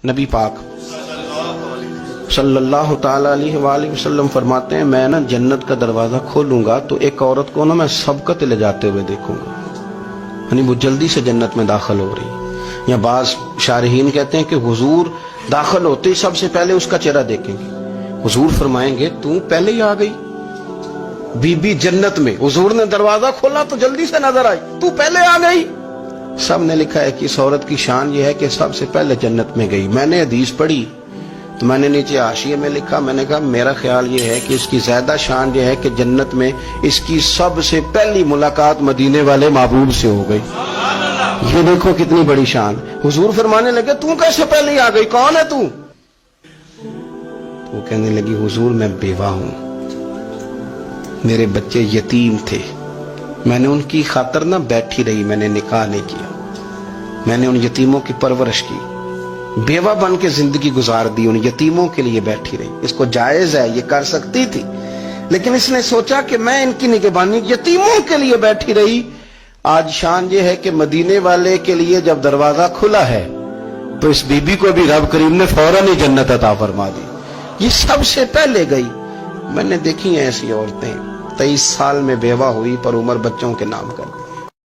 نبی پاک صلی اللہ تعالی علیہ وآلہ وسلم فرماتے ہیں میں نا جنت کا دروازہ کھولوں گا تو ایک عورت کو نا میں سبقت لے جاتے ہوئے دیکھوں گا، یعنی وہ جلدی سے جنت میں داخل ہو رہی. یا بعض شارحین کہتے ہیں کہ حضور داخل ہوتے ہی سب سے پہلے اس کا چہرہ دیکھیں گے. حضور فرمائیں گے تو پہلے ہی آ گئی بی بی جنت میں، حضور نے دروازہ کھولا تو جلدی سے نظر آئی، تو پہلے آ گئی. سب نے لکھا ہے کہ اس عورت کی شان یہ ہے کہ سب سے پہلے جنت میں گئی. میں نے حدیث پڑھی تو میں نے نیچے حاشیے میں لکھا، میں نے کہا میرا خیال یہ ہے کہ اس کی زیادہ شان یہ ہے کہ جنت میں اس کی سب سے پہلی ملاقات مدینے والے محبوب سے ہو گئی. یہ دیکھو کتنی بڑی شان. حضور فرمانے لگے تو کیسے پہلے ہی آ گئی، کون ہے تو؟ وہ کہنے لگی حضور میں بیوہ ہوں، میرے بچے یتیم تھے، میں نے ان کی خاطر نہ بیٹھی رہی، میں نے نکاح نہیں کیا، میں نے ان یتیموں کی پرورش کی، بیوہ بن کے زندگی گزار دی، ان یتیموں کے لیے بیٹھی رہی. اس کو جائز ہے، یہ کر سکتی تھی، لیکن اس نے سوچا کہ میں ان کی نگہبانی یتیموں کے لیے بیٹھی رہی. آج شان یہ ہے کہ مدینے والے کے لیے جب دروازہ کھلا ہے تو اس بی بی کو بھی رب کریم نے فوراً ہی جنت عطا فرما دی. یہ سب سے پہلے گئی. میں نے دیکھی ہیں ایسی عورتیں 23 سال میں بیوہ ہوئی پر عمر بچوں کے نام کر دی.